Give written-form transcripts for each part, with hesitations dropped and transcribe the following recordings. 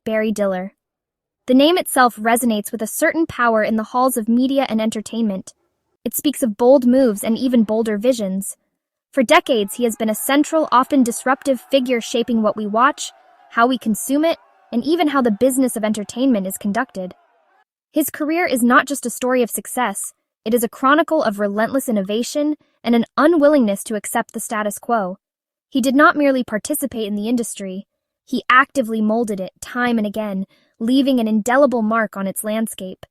Barry Diller. The name itself resonates with a certain power in the halls of media and entertainment. It speaks of bold moves and even bolder visions. For decades, he has been a central, often disruptive figure shaping what we watch, how we consume it, and even how the business of entertainment is conducted. His career is not just a story of success, it is a chronicle of relentless innovation and an unwillingness to accept the status quo. He did not merely participate in the industry, he actively molded it time and again, leaving an indelible mark on its landscape.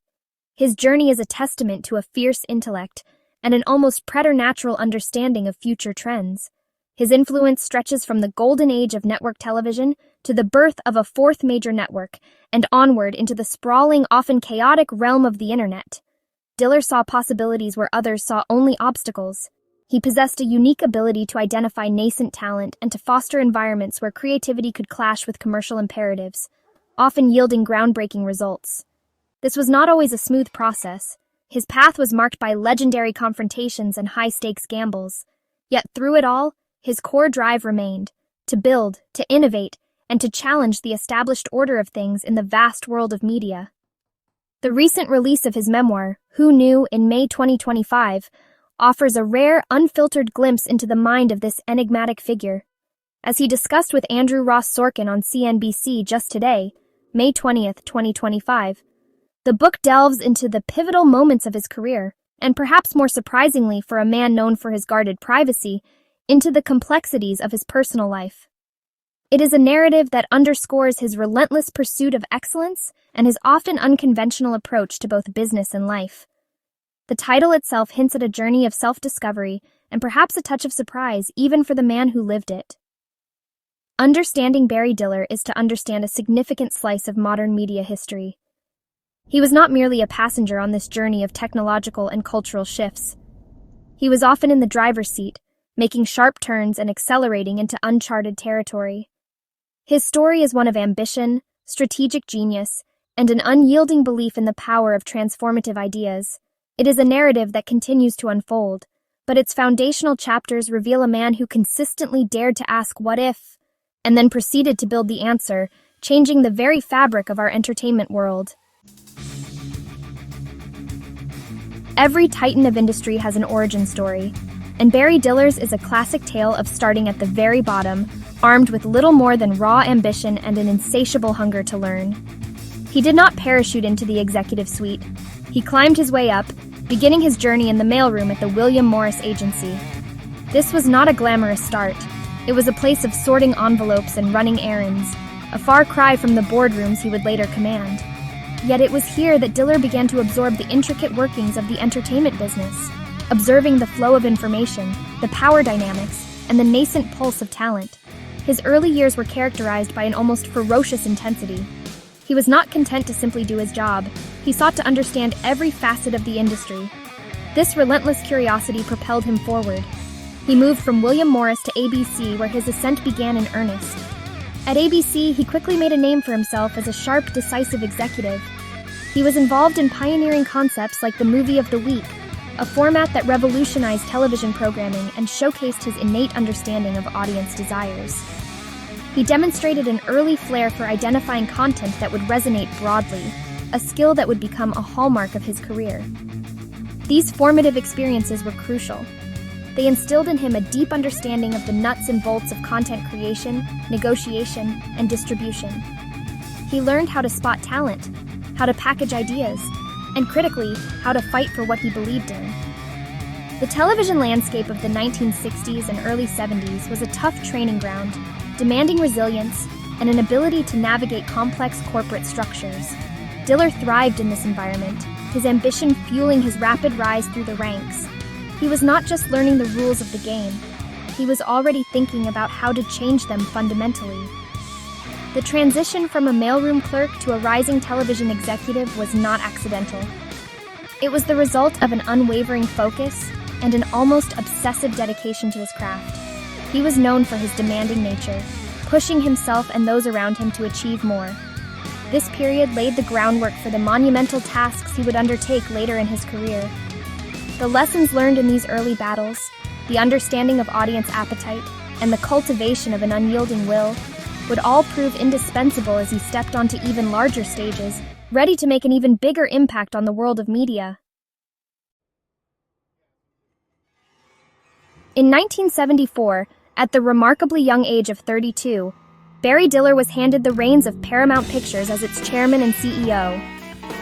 His journey is a testament to a fierce intellect and an almost preternatural understanding of future trends. His influence stretches from the golden age of network television to the birth of a fourth major network and onward into the sprawling, often chaotic realm of the internet. Diller saw possibilities where others saw only obstacles. He possessed a unique ability to identify nascent talent and to foster environments where creativity could clash with commercial imperatives, often yielding groundbreaking results. This was not always a smooth process. His path was marked by legendary confrontations and high-stakes gambles. Yet through it all, his core drive remained, to build, to innovate, and to challenge the established order of things in the vast world of media. The recent release of his memoir, Who Knew, in May 2025, offers a rare, unfiltered glimpse into the mind of this enigmatic figure. As he discussed with Andrew Ross Sorkin on CNBC just today, May 20th, 2025, the book delves into the pivotal moments of his career, and perhaps more surprisingly for a man known for his guarded privacy, into the complexities of his personal life. It is a narrative that underscores his relentless pursuit of excellence and his often unconventional approach to both business and life. The title itself hints at a journey of self-discovery and perhaps a touch of surprise even for the man who lived it. Understanding Barry Diller is to understand a significant slice of modern media history. He was not merely a passenger on this journey of technological and cultural shifts. He was often in the driver's seat, making sharp turns and accelerating into uncharted territory. His story is one of ambition, strategic genius, and an unyielding belief in the power of transformative ideas. It is a narrative that continues to unfold, but its foundational chapters reveal a man who consistently dared to ask what if, and then proceeded to build the answer, changing the very fabric of our entertainment world. Every titan of industry has an origin story, and Barry Diller's is a classic tale of starting at the very bottom, armed with little more than raw ambition and an insatiable hunger to learn. He did not parachute into the executive suite. He climbed his way up, beginning his journey in the mailroom at the William Morris Agency. This was not a glamorous start. It was a place of sorting envelopes and running errands, a far cry from the boardrooms he would later command. Yet it was here that Diller began to absorb the intricate workings of the entertainment business, observing the flow of information, the power dynamics, and the nascent pulse of talent. His early years were characterized by an almost ferocious intensity. He was not content to simply do his job. He sought to understand every facet of the industry. This relentless curiosity propelled him forward. He moved from William Morris to ABC, where his ascent began in earnest. At ABC, he quickly made a name for himself as a sharp, decisive executive. He was involved in pioneering concepts like the Movie of the Week, a format that revolutionized television programming and showcased his innate understanding of audience desires. He demonstrated an early flair for identifying content that would resonate broadly, a skill that would become a hallmark of his career. These formative experiences were crucial. They instilled in him a deep understanding of the nuts and bolts of content creation, negotiation, and distribution. He learned how to spot talent, how to package ideas, and critically, how to fight for what he believed in. The television landscape of the 1960s and early 70s was a tough training ground, demanding resilience and an ability to navigate complex corporate structures. Diller thrived in this environment, his ambition fueling his rapid rise through the ranks. He was not just learning the rules of the game, he was already thinking about how to change them fundamentally. The transition from a mailroom clerk to a rising television executive was not accidental. It was the result of an unwavering focus and an almost obsessive dedication to his craft. He was known for his demanding nature, pushing himself and those around him to achieve more. This period laid the groundwork for the monumental tasks he would undertake later in his career. The lessons learned in these early battles, the understanding of audience appetite, and the cultivation of an unyielding will would all prove indispensable as he stepped onto even larger stages, ready to make an even bigger impact on the world of media. In 1974, at the remarkably young age of 32, Barry Diller was handed the reins of Paramount Pictures as its chairman and CEO.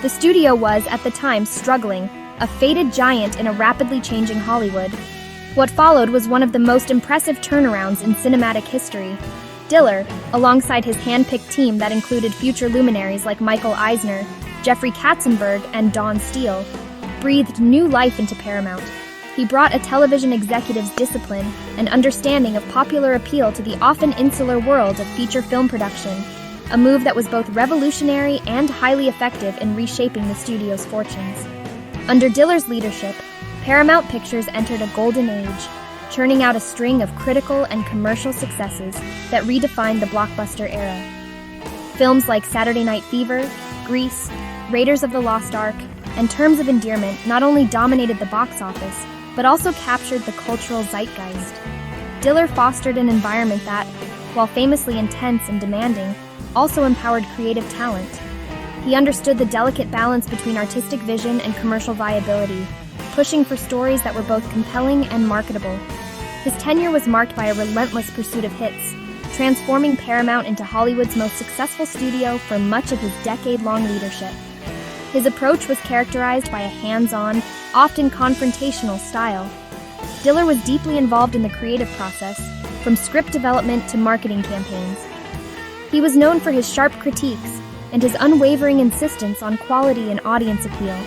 The studio was, at the time, struggling, a faded giant in a rapidly changing Hollywood. What followed was one of the most impressive turnarounds in cinematic history. Diller, alongside his hand-picked team that included future luminaries like Michael Eisner, Jeffrey Katzenberg, and Don Steele, breathed new life into Paramount. He brought a television executive's discipline and understanding of popular appeal to the often insular world of feature film production, a move that was both revolutionary and highly effective in reshaping the studio's fortunes. Under Diller's leadership, Paramount Pictures entered a golden age, churning out a string of critical and commercial successes that redefined the blockbuster era. Films like Saturday Night Fever, Grease, Raiders of the Lost Ark, and Terms of Endearment not only dominated the box office, but also captured the cultural zeitgeist. Diller fostered an environment that, while famously intense and demanding, also empowered creative talent. He understood the delicate balance between artistic vision and commercial viability, pushing for stories that were both compelling and marketable. His tenure was marked by a relentless pursuit of hits, transforming Paramount into Hollywood's most successful studio for much of his decade-long leadership. His approach was characterized by a hands-on, often confrontational style. Diller was deeply involved in the creative process, from script development to marketing campaigns. He was known for his sharp critiques and his unwavering insistence on quality and audience appeal.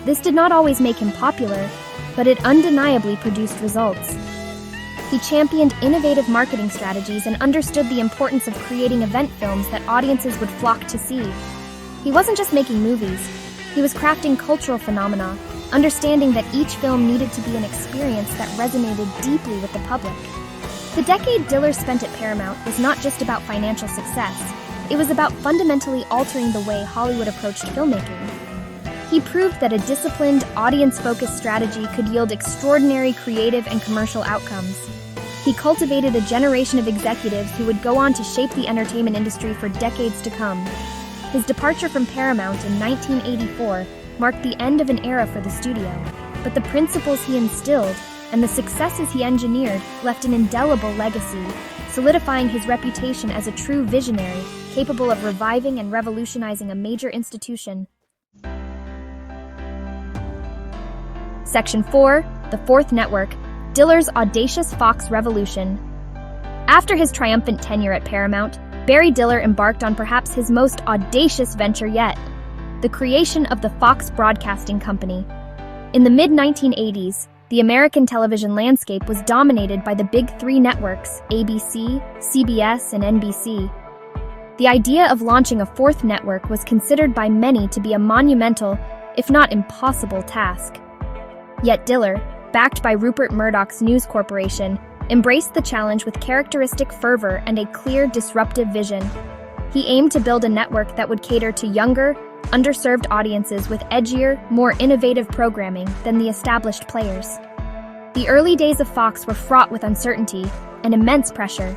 This did not always make him popular, but it undeniably produced results. He championed innovative marketing strategies and understood the importance of creating event films that audiences would flock to see. He wasn't just making movies, he was crafting cultural phenomena, understanding that each film needed to be an experience that resonated deeply with the public. The decade Diller spent at Paramount was not just about financial success, it was about fundamentally altering the way Hollywood approached filmmaking. He proved that a disciplined, audience-focused strategy could yield extraordinary creative and commercial outcomes. He cultivated a generation of executives who would go on to shape the entertainment industry for decades to come. His departure from Paramount in 1984 marked the end of an era for the studio, but the principles he instilled and the successes he engineered left an indelible legacy, solidifying his reputation as a true visionary capable of reviving and revolutionizing a major institution. Section 4, The Fourth Network, Diller's Audacious Fox Revolution. After his triumphant tenure at Paramount, Barry Diller embarked on perhaps his most audacious venture yet, the creation of the Fox Broadcasting Company. In the mid-1980s, the American television landscape was dominated by the big three networks, ABC, CBS, and NBC. The idea of launching a fourth network was considered by many to be a monumental, if not impossible, task. Yet Diller, backed by Rupert Murdoch's News Corporation, embraced the challenge with characteristic fervor and a clear, disruptive vision. He aimed to build a network that would cater to younger, underserved audiences with edgier, more innovative programming than the established players. The early days of Fox were fraught with uncertainty and immense pressure.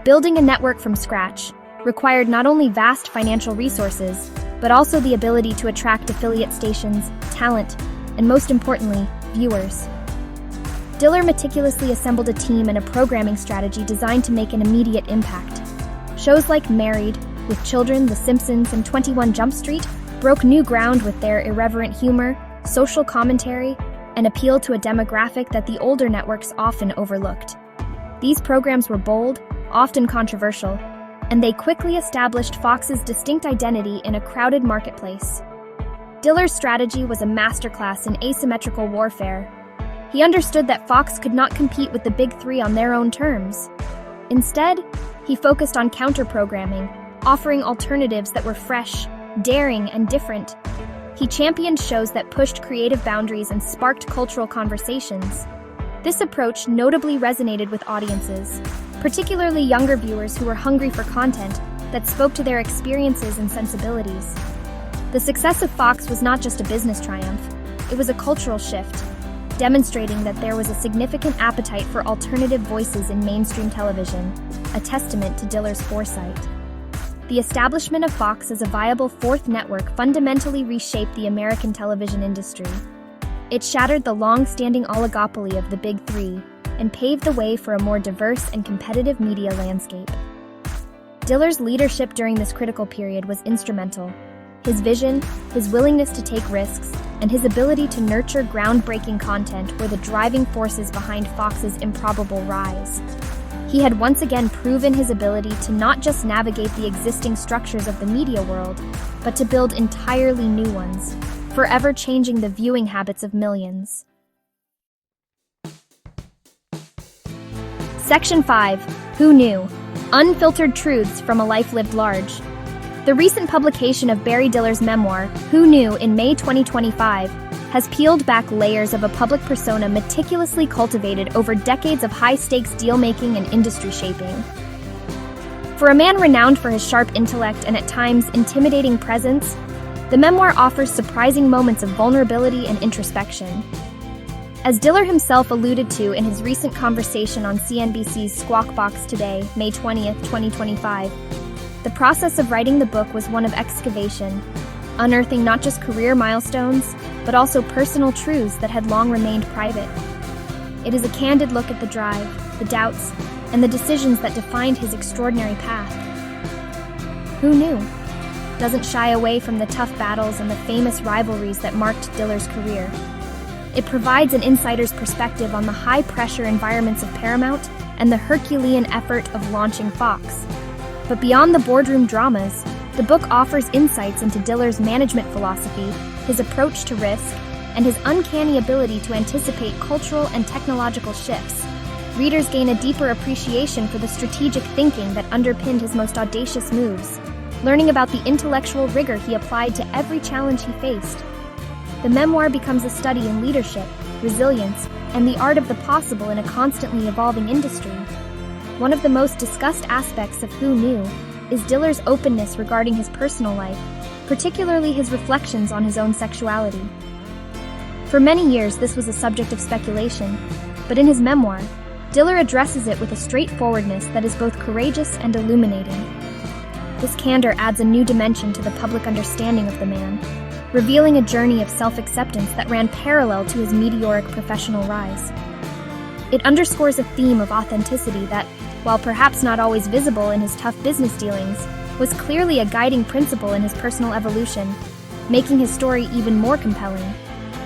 Building a network from scratch required not only vast financial resources, but also the ability to attract affiliate stations, talent, and most importantly, viewers. Diller meticulously assembled a team and a programming strategy designed to make an immediate impact. Shows like Married, With Children, The Simpsons, and 21 Jump Street broke new ground with their irreverent humor, social commentary, and appeal to a demographic that the older networks often overlooked. These programs were bold, often controversial, and they quickly established Fox's distinct identity in a crowded marketplace. Diller's strategy was a masterclass in asymmetrical warfare. He understood that Fox could not compete with the big three on their own terms. Instead, he focused on counter-programming, offering alternatives that were fresh, daring, and different. He championed shows that pushed creative boundaries and sparked cultural conversations. This approach notably resonated with audiences, particularly younger viewers who were hungry for content that spoke to their experiences and sensibilities. The success of Fox was not just a business triumph, it was a cultural shift, demonstrating that there was a significant appetite for alternative voices in mainstream television. a testament to Diller's foresight. The establishment of Fox as a viable fourth network fundamentally reshaped the American television industry. It shattered the long-standing oligopoly of the Big Three and paved the way for a more diverse and competitive media landscape. Diller's leadership during this critical period was instrumental. His vision, his willingness to take risks, and his ability to nurture groundbreaking content were the driving forces behind Fox's improbable rise. He had once again proven his ability to not just navigate the existing structures of the media world, but to build entirely new ones, forever changing the viewing habits of millions. Section 5. Who Knew? Unfiltered Truths from a Life Lived Large. The recent publication of Barry Diller's memoir, Who Knew, in May 2025, has peeled back layers of a public persona meticulously cultivated over decades of high-stakes deal-making and industry shaping. For a man renowned for his sharp intellect and at times intimidating presence, the memoir offers surprising moments of vulnerability and introspection. As Diller himself alluded to in his recent conversation on CNBC's Squawk Box Today, May 20th, 2025, the process of writing the book was one of excavation, unearthing not just career milestones, but also personal truths that had long remained private. It is a candid look at the drive, the doubts, and the decisions that defined his extraordinary path. Who Knew? Doesn't shy away from the tough battles and the famous rivalries that marked Diller's career. It provides an insider's perspective on the high-pressure environments of Paramount and the Herculean effort of launching Fox. But beyond the boardroom dramas, the book offers insights into Diller's management philosophy, his approach to risk, and his uncanny ability to anticipate cultural and technological shifts. Readers gain a deeper appreciation for the strategic thinking that underpinned his most audacious moves, learning about the intellectual rigor he applied to every challenge he faced. The memoir becomes a study in leadership, resilience, and the art of the possible in a constantly evolving industry. One of the most discussed aspects of Who Knew is Diller's openness regarding his personal life, particularly his reflections on his own sexuality. For many years, this was a subject of speculation, but in his memoir, Diller addresses it with a straightforwardness that is both courageous and illuminating. This candor adds a new dimension to the public understanding of the man, revealing a journey of self-acceptance that ran parallel to his meteoric professional rise. It underscores a theme of authenticity that, while perhaps not always visible in his tough business dealings, was clearly a guiding principle in his personal evolution, making his story even more compelling.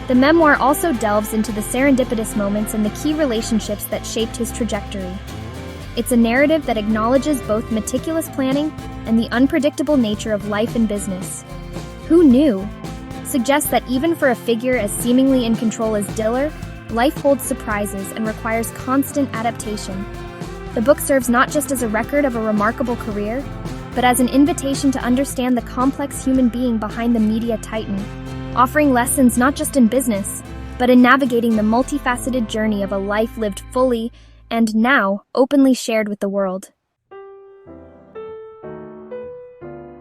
The memoir also delves into the serendipitous moments and the key relationships that shaped his trajectory. It's a narrative that acknowledges both meticulous planning and the unpredictable nature of life and business. Who Knew? Suggests that even for a figure as seemingly in control as Diller, life holds surprises and requires constant adaptation. The book serves not just as a record of a remarkable career, but as an invitation to understand the complex human being behind the media titan, offering lessons not just in business, but in navigating the multifaceted journey of a life lived fully and now openly shared with the world.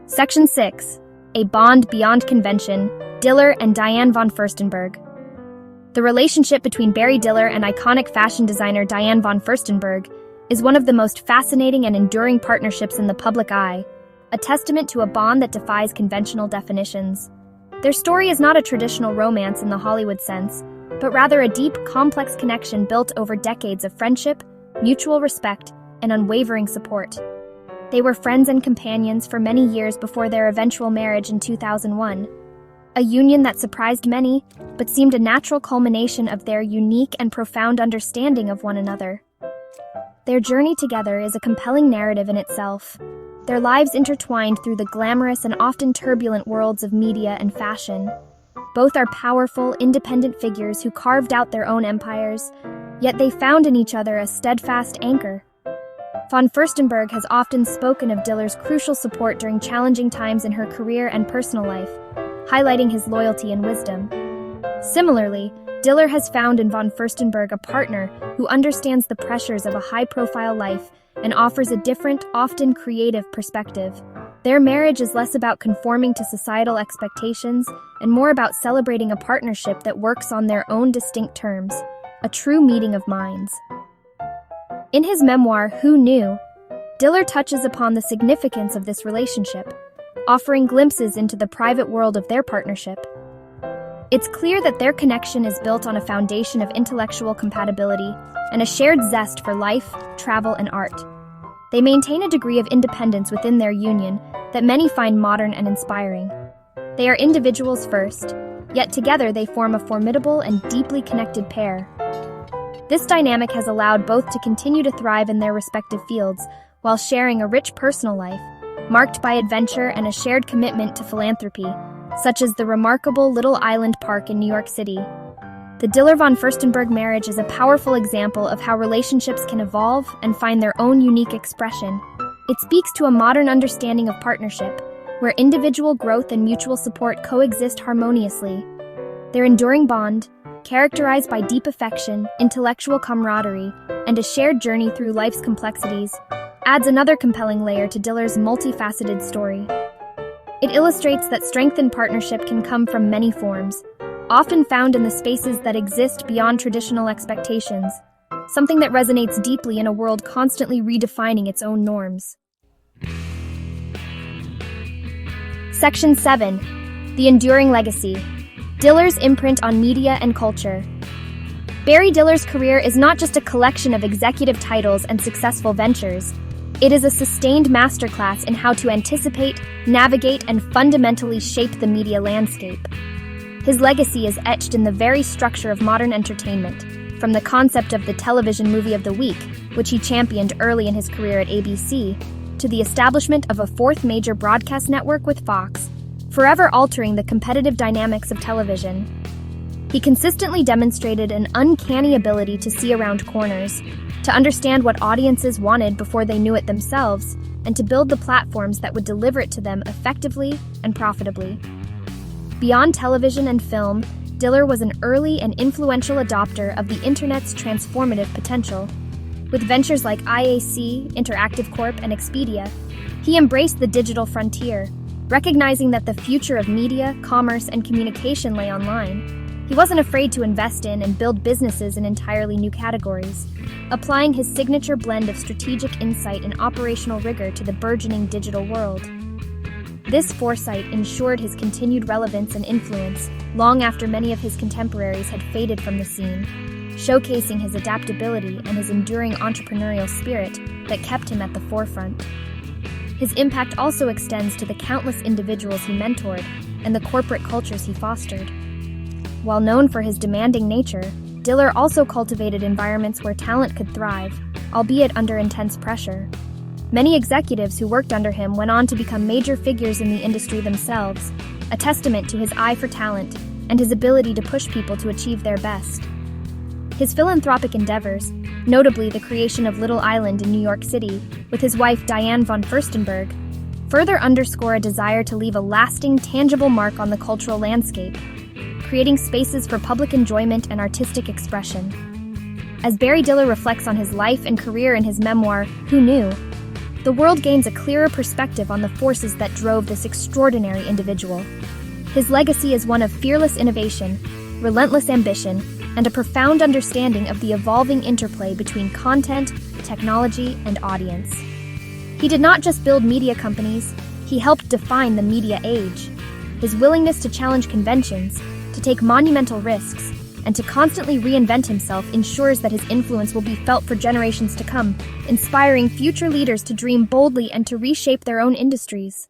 Section 6. A Bond Beyond Convention, Diller and Diane von Furstenberg. The relationship between Barry Diller and iconic fashion designer Diane von Furstenberg is one of the most fascinating and enduring partnerships in the public eye, a testament to a bond that defies conventional definitions. Their story is not a traditional romance in the Hollywood sense, but rather a deep, complex connection built over decades of friendship, mutual respect, and unwavering support. They were friends and companions for many years before their eventual marriage in 2001, a union that surprised many, but seemed a natural culmination of their unique and profound understanding of one another. Their journey together is a compelling narrative in itself, their lives intertwined through the glamorous and often turbulent worlds of media and fashion. Both are powerful, independent figures who carved out their own empires, yet they found in each other a steadfast anchor. Von Furstenberg has often spoken of Diller's crucial support during challenging times in her career and personal life, highlighting his loyalty and wisdom. Similarly, Diller has found in von Furstenberg a partner who understands the pressures of a high-profile life and offers a different, often creative perspective. Their marriage is less about conforming to societal expectations and more about celebrating a partnership that works on their own distinct terms, a true meeting of minds. In his memoir, Who Knew?, Diller touches upon the significance of this relationship, offering glimpses into the private world of their partnership. It's clear that their connection is built on a foundation of intellectual compatibility and a shared zest for life, travel, and art. They maintain a degree of independence within their union that many find modern and inspiring. They are individuals first, yet together they form a formidable and deeply connected pair. This dynamic has allowed both to continue to thrive in their respective fields while sharing a rich personal life, marked by adventure and a shared commitment to philanthropy, such as the remarkable Little Island Park in New York City. The Diller-von Furstenberg marriage is a powerful example of how relationships can evolve and find their own unique expression. It speaks to a modern understanding of partnership, where individual growth and mutual support coexist harmoniously. Their enduring bond, characterized by deep affection, intellectual camaraderie, and a shared journey through life's complexities, adds another compelling layer to Diller's multifaceted story. It illustrates that strength in partnership can come from many forms, often found in the spaces that exist beyond traditional expectations, something that resonates deeply in a world constantly redefining its own norms. Section 7. The Enduring Legacy. Diller's imprint on media and culture. Barry Diller's career is not just a collection of executive titles and successful ventures. It is a sustained masterclass in how to anticipate, navigate, and fundamentally shape the media landscape. His legacy is etched in the very structure of modern entertainment, from the concept of the television movie of the week, which he championed early in his career at ABC, to the establishment of a fourth major broadcast network with Fox, forever altering the competitive dynamics of television. He consistently demonstrated an uncanny ability to see around corners, to understand what audiences wanted before they knew it themselves, and to build the platforms that would deliver it to them effectively and profitably. Beyond television and film, Diller was an early and influential adopter of the internet's transformative potential. With ventures like IAC, Interactive Corp, and Expedia, he embraced the digital frontier, recognizing that the future of media, commerce, and communication lay online. He wasn't afraid to invest in and build businesses in entirely new categories, applying his signature blend of strategic insight and operational rigor to the burgeoning digital world. This foresight ensured his continued relevance and influence long after many of his contemporaries had faded from the scene, showcasing his adaptability and his enduring entrepreneurial spirit that kept him at the forefront. His impact also extends to the countless individuals he mentored and the corporate cultures he fostered. While known for his demanding nature, Diller also cultivated environments where talent could thrive, albeit under intense pressure. Many executives who worked under him went on to become major figures in the industry themselves, a testament to his eye for talent and his ability to push people to achieve their best. His philanthropic endeavors, notably the creation of Little Island in New York City with his wife Diane von Furstenberg, further underscore a desire to leave a lasting, tangible mark on the cultural landscape, creating spaces for public enjoyment and artistic expression. As Barry Diller reflects on his life and career in his memoir, Who Knew?, the world gains a clearer perspective on the forces that drove this extraordinary individual. His legacy is one of fearless innovation, relentless ambition, and a profound understanding of the evolving interplay between content, technology, and audience. He did not just build media companies, he helped define the media age. His willingness to challenge conventions, to take monumental risks, and to constantly reinvent himself ensures that his influence will be felt for generations to come, inspiring future leaders to dream boldly and to reshape their own industries.